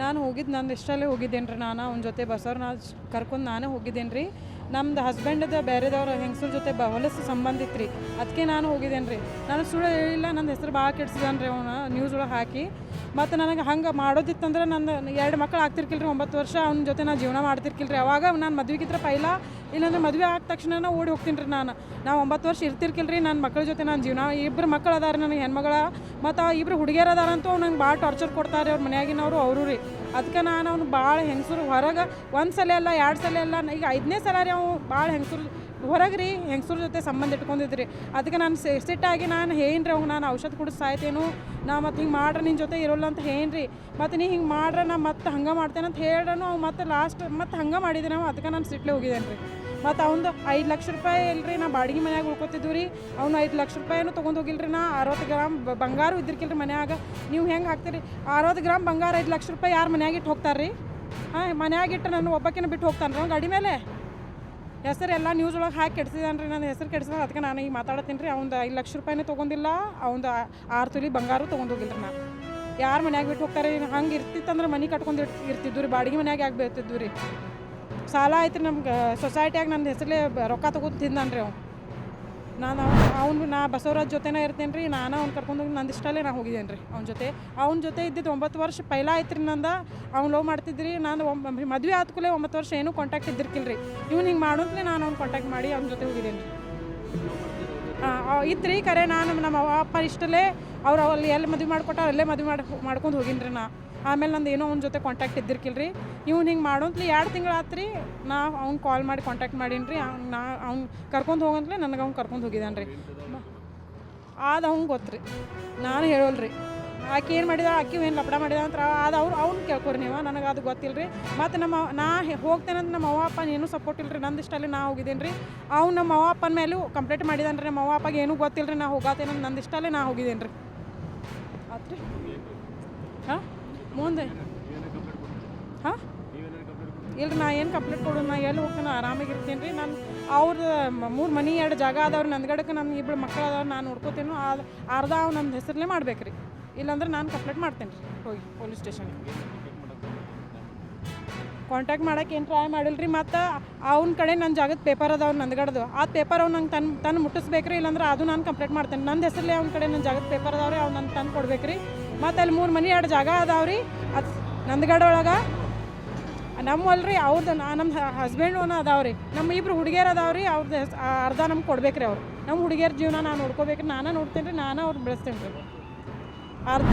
ನಾನು ಹೋಗಿದ್ದು ನನ್ನ ಇಷ್ಟಲ್ಲೇ ಹೋಗಿದ್ದೇನೆ ರೀ. ನಾನು ಅವ್ನ ಜೊತೆ ಬಸ್ಸವ್ರನ್ನ ಕರ್ಕೊಂಡು ನಾನೇ ಹೋಗಿದ್ದೇನೆ ರೀ. ನಮ್ದು ಹಸ್ಬೆಂಡ್ದು ಬೇರೆದವ್ರ ಹೆಂಗಸ್ರ ಜೊತೆ ಹೊಲಸು ಸಂಬಂಧ ಇತ್ತು ರೀ. ಅದಕ್ಕೆ ನಾನು ಹೋಗಿದ್ದೇನೆ ರೀ. ನಾನು ಸುಳ್ಳು ಹೇಳಿಲ್ಲ, ನನ್ನ ಹೆಸರು ಭಾಳ ಕೆಡ್ಸಿದಾನೆ ರೀ ಅವನು ನ್ಯೂಸ್ ಒಳಗೆ ಹಾಕಿ. ಮತ್ತು ನನಗೆ ಹಂಗೆ ಮಾಡೋದಿತ್ತಂದ್ರೆ ನಂದು 2 ಮಕ್ಕಳು ಆಗ್ತಿರ್ಕಿಲ್ಲ ರೀ. 9 ವರ್ಷ ಅವ್ನ ಜೊತೆ ನಾನು ಜೀವನ ಮಾಡ್ತಿರ್ಕಿಲ್ಲ ರೀ. ಅವಾಗ ನಾನು ಮದ್ವೆಗಿದ್ರೆ ಪೈಲ, ಇಲ್ಲಾಂದ್ರೆ ಮದುವೆ ಆದ ತಕ್ಷಣ ಓಡಿ ಹೋಗ್ತೀನಿ ರೀ. ನಾನು 9 ವರ್ಷ ಇರ್ತಿರ್ಕಿಲ್ಲ ರೀ. ನನ್ನ ಮಕ್ಕಳ ಜೊತೆ ನಾನು ಜೀವನ, 2 ಮಕ್ಕಳು ಅದಾರ ನನಗೆ ಹೆಣ್ಮಗಳ, ಮತ್ತು 2 ಹುಡುಗಿಯರು ಅದಾರಂತೂ ಅವ್ನು ನಂಗೆ ಭಾಳ ಟಾರ್ಚರ್ ಕೊಡ್ತಾರೆ ಅವ್ರ ಮನೆಯಾಗಿನವರು ಅವರು ರೀ. ಅದಕ್ಕೆ ನಾನು ಅವ್ನು ಭಾಳ ಹೆಂಗಸರು ಹೊರಗೆ 1 ಸಲ ಅಲ್ಲ 2 ಸಲ ಅಲ್ಲ, ಈಗ 5ನೇ ಸಲ ರೀ ಅವ್ನು ಭಾಳ ಹೆಂಗಸರು ಹೊರಗೆ ರೀ ಹೆಂಗಸ್ರ ಜೊತೆ ಸಂಬಂಧ ಇಟ್ಕೊಂಡಿದ್ರಿ. ಅದಕ್ಕೆ ನಾನು ಸಿಟ್ಟಾಗಿ ನಾನು ಏನು ರೀ ಅವ್ನು ನಾನು ಔಷಧ ಕುಡಿದು ಸಾಯ್ತೇನು, ನಾ ಮತ್ತು ಹಿಂಗೆ ಮಾಡ್ರೆ ನಿನ್ನ ಜೊತೆ ಇರೋಲ್ಲ ಅಂತ ಏನು ರೀ. ಮತ್ತು ನೀ ಹಿಂಗೆ ಮಾಡ್ರೆ ನಾ ಮತ್ತೆ ಹಂಗೆ ಮಾಡ್ತೇನೆ ಅಂತ ಹೇಳ್ರನು ಅವ್ನು ಮತ್ತೆ ಲಾಸ್ಟ್ ಮತ್ತೆ ಹಂಗೆ ಮಾಡಿದ್ದೆ ನಾವು. ಅದಕ್ಕೆ ನಾನು ಸಿಟ್ಲೆ ಹೋಗಿದ್ದೇನೆ ರೀ. ಮತ್ತು ಅವ್ನು 5 ಲಕ್ಷ ರೂಪಾಯಿ ಇಲ್ರಿ, ನಾ ಬಾಡಿಗೆ ಮನ್ಯಾಗ ಉಳ್ಕೊತಿದ್ವಿ ರೀ. ಅವ್ನು 5 ಲಕ್ಷ ರೂಪಾಯಿನೂ ತೊಗೊಂಡು ಹೋಗಿಲ್ರಿ. ನಾ 60 ಗ್ರಾಮ್ ಬಂಗಾರ ಇದ್ದಿರ್ಕಿಲ್ರಿ ಮನ್ಯಾಗ. ನೀವು ಹೆಂಗೆ ಹಾಕ್ತೀರಿ 60 ಗ್ರಾಮ್ ಬಂಗಾರ 5 ಲಕ್ಷ ರೂಪಾಯಿ ಯಾರು ಮನ್ಯಾಗ ಇಟ್ಟು ಹೋಗ್ತಾರೆ ರೀ? ಹಾಂ, ಮನ್ಯಾಗಿಟ್ಟು ನಾನು ಒಬ್ಬಕ್ಕಿನ ಬಿಟ್ಟು ಹೋಗ್ತಾನೆ ರೀ ಗಾಡಿ ಮೇಲೆ. ಹೆಸರು ಎಲ್ಲ ನ್ಯೂಸ್ ಒಳಗೆ ಹಾಕಿ ಕೆಡ್ಸಿದಾನೆ ರೀ. ನನ್ನ ಹೆಸರು ಕೆಡ್ಸಿದ. ಅದಕ್ಕೆ ನಾನು ಈಗ ಮಾತಾಡ್ತೀನಿ ರೀ. ಅವ್ನು 5 ಲಕ್ಷ ರೂಪಾಯಿನೇ ತೊಗೊಂಡಿಲ್ಲ, ಅವ್ನು 6 ತೊಲಿ ಬಂಗಾರ ತೊಗೊಂಡು ಹೋಗಿಲ್ಲ ರೀ. ನಾನು ಯಾರು ಮನ್ಯಾಗ ಬಿಟ್ಟು ಹೋಗ್ತಾರೆ? ಹಂಗೆ ಇರ್ತಿತ್ತಂದ್ರೆ ಮನೆ ಕಟ್ಕೊಂಡು ಇರ್ತಿದ್ವಿ ರೀ. ಬಾಡಿಗೆ ಮನ್ಯಾಗ ಯಾಕೆ ಬೀಳ್ತಿದ್ವಿ ರೀ. ಸಾಲ ಆಯ್ತು ರೀ ನಮ್ಗೆ ಸೊಸೈಟಿಯಾಗ. ನನ್ನ ಹೆಸರಲ್ಲೇ ರೊಕ್ಕ ತೊಗೊಂಡು ತಿಂದಾನೆ ರೀ ಅವ್ನು. ನಾ ಬಸವರಾಜ್ ಜೊತೆನೇ ಇರ್ತೇನೆ ರೀ. ನಾನು ಅವ್ನು ಕರ್ಕೊಂಡೋಗಿ ನಂದು ಇಷ್ಟಲ್ಲೇ ನಾ ಹೋಗಿದ್ದೇನೆ ರೀ ಅವ್ನ ಜೊತೆ ಇದ್ದಿದ್ದು 9 ವರ್ಷ ಪೈಲ ಆಯ್ತು ರೀ ನಂದು. ಅವ್ನು ಲವ್ ಮಾಡ್ತಿದ್ರಿ. ನಾನು ಮದುವೆ ಆದ್ಕೂಲೆ 9 ವರ್ಷ ಏನೂ ಕಾಂಟ್ಯಾಕ್ಟ್ ಇದ್ದಿರ್ಕಿಲ್ಲ ರೀ. ಇವ್ನು ಹಿಂಗೆ ಮಾಡೋಂತಲೇ ನಾನು ಅವ್ನು ಕಾಂಟ್ಯಾಕ್ಟ್ ಮಾಡಿ ಅವ್ನ ಜೊತೆ ಹೋಗಿದ್ದೇನೆ ರೀ. ಹಾಂ, ಇತ್ತು ರೀ. ಕರೆ ನಾನು ನಮ್ಮ ಅವ್ವ ಅಪ್ಪ ಇಷ್ಟಲ್ಲೇ ಅವ್ರು ಅಲ್ಲಿ ಎಲ್ಲಿ ಮದುವೆ ಮಾಡ್ಕೊಟ್ಟಾರ ಅಲ್ಲೇ ಮದುವೆ ಮಾಡ್ಕೊಂಡು ಹೋಗಿನಿ ರೀ ನಾ. ಆಮೇಲೆ ನಂದು ಏನೋ ಅವ್ನ ಜೊತೆ ಕಾಂಟ್ಯಾಕ್ಟ್ ಇದ್ದಿರ್ಕಿಲ್ಲ ರೀ. ಇವ್ನು ಹಿಂಗೆ ಮಾಡೋಂತಲೇ 2 ತಿಂಗಳು ಆತು ರೀ. ನಾ ಅವ್ನು ಕಾಲ್ ಮಾಡಿ ಕಾಂಟ್ಯಾಕ್ಟ್ ಮಾಡೀನಿ ರೀ. ಅವ್ನು ಕರ್ಕೊಂಡು ಹೋಗಂತಲೇ ನನಗೆ ಅವ್ನು ಕರ್ಕೊಂಡು ಹೋಗಿದ್ದಾನೆ ರೀ. ಅದು ಅವ್ನು ಗೊತ್ತು ರೀ, ನಾನು ಹೇಳೋಲ್ಲ ರೀ. ಆಕೆ ಏನು ಮಾಡಿದ, ಆಕೆ ಏನು ಲಪಡ ಮಾಡಿದ ಅಂತ ಅದು ಅವ್ನು ಕೇಳ್ಕೊರಿ ನೀವು. ನನಗೆ ಅದು ಗೊತ್ತಿಲ್ಲ ರೀ. ಮತ್ತು ನಾ ಹೋಗ್ತೇನಂತ ನಮ್ಮ ಅವ್ವ ಅಪ್ಪ ಏನೂ ಸಪೋರ್ಟ್ ಇಲ್ಲ ರೀ. ನಂದು ಇಷ್ಟಲ್ಲಿ ನಾ ಹೋಗಿದ್ದೇನೆ ರೀ. ಅವ್ನು ನಮ್ಮ ಅವ್ವ ಅಪ್ಪನ ಮೇಲೂ ಕಂಪ್ಲೇಂಟ್ ಮಾಡಿದಾನೆ ರೀ. ನಮ್ಮ ಅವ್ವ ಅಪ್ಪಗೆ ಏನೂ ಗೊತ್ತಿಲ್ಲ ರೀ. ನಾ ಹೋಗತ್ತೇನಂತ ನಂದು ಇಷ್ಟಲ್ಲೇ ನಾ ಹೋಗಿದ್ದೇನೆ ರೀ. ಆತು ರೀ. ಹಾಂ, ಮುಂದೆ ಹಾಂ ಇಲ್ರಿ, ನಾ ಏನು ಕಂಪ್ಲೇಂಟ್ ಕೊಡೋದು? ನಾ ಎಲ್ಲಿ ಹೋಗ್ತೇನೆ ಆರಾಮಾಗಿರ್ತೀನಿ ರೀ. ನಾನು ಅವ್ರದ್ದು 3 ಮನೆ 2 ಜಾಗ ಅದಾವ್ರಿ. ನಂದ್ಗಡಕ್ಕೆ ನನ್ನ 2 ಮಕ್ಕಳು ಅದಾವ್ರು. ನಾನು ನೋಡ್ಕೋತೇನೋ ಅರ್ಧ ಅವ್ನು ನನ್ನ ಹೆಸರಲ್ಲೇ ಮಾಡ್ಬೇಕು ರೀ. ಇಲ್ಲಾಂದ್ರೆ ನಾನು ಕಂಪ್ಲೇಂಟ್ ಮಾಡ್ತೇನೆ ರೀ ಹೋಗಿ ಪೊಲೀಸ್ ಸ್ಟೇಷನ್ಗೆ. ಕಾಂಟ್ಯಾಕ್ಟ್ ಮಾಡೋಕೆ ಏನು ಟ್ರೈ ಮಾಡಿಲ್ಲ ರೀ. ಮತ್ತು ಅವ್ನ ಕಡೆ ನನ್ನ ಜಾಗದ ಪೇಪರ್ ಅದಾವ್ರು ನಂದ್ಗಡ್ದು. ಆ ಪೇಪರ್ ಅವ್ನು ನಂಗೆ ತಂದು ಮುಟ್ಟಿಸ್ಬೇಕು ರೀ. ಇಲ್ಲಾಂದ್ರೆ ಅದು ನಾನು ಕಂಪ್ಲೇಂಟ್ ಮಾಡ್ತೇನೆ. ನನ್ನ ಹೆಸರಲ್ಲೇ ಅವ್ನ ಕಡೆ ನನ್ನ ಜಾಗದ ಪೇಪರ್ ಅದಾವ್ರಿ. ಅವ್ನು ನಂಗೆ ತಂದು ಕೊಡ್ಬೇಕು ರೀ. ಮತ್ತು ಅಲ್ಲಿ 3 ಮನೆ 2 ಜಾಗ ಅದಾವ್ರಿ. ಅದು ನಂದ್ಗಡ ಒಳಗೆ ನಮ್ಮಲ್ರಿ. ಅವ್ರದ್ದು ನಮ್ಮ ಹಸ್ಬೆಂಡ್ ಅದಾವ್ರಿ. ನಮ್ಮ 2 ಹುಡುಗಿಯರು ಅದಾವ್ರಿ. ಅವ್ರದ್ದು ಅರ್ಧ ನಮ್ಗೆ ಕೊಡ್ಬೇಕು ರೀ. ಅವ್ರು ನಮ್ಮ ಹುಡುಗಿಯರ ಜೀವನ ನಾನು ನೋಡ್ಕೋಬೇಕು. ನಾನೇ ನೋಡ್ತೇನೆ ರೀ. ನಾನೇ ಅವ್ರು ಬೆಳೆಸ್ತೇನೆ ರೀ. ಅರ್ಧ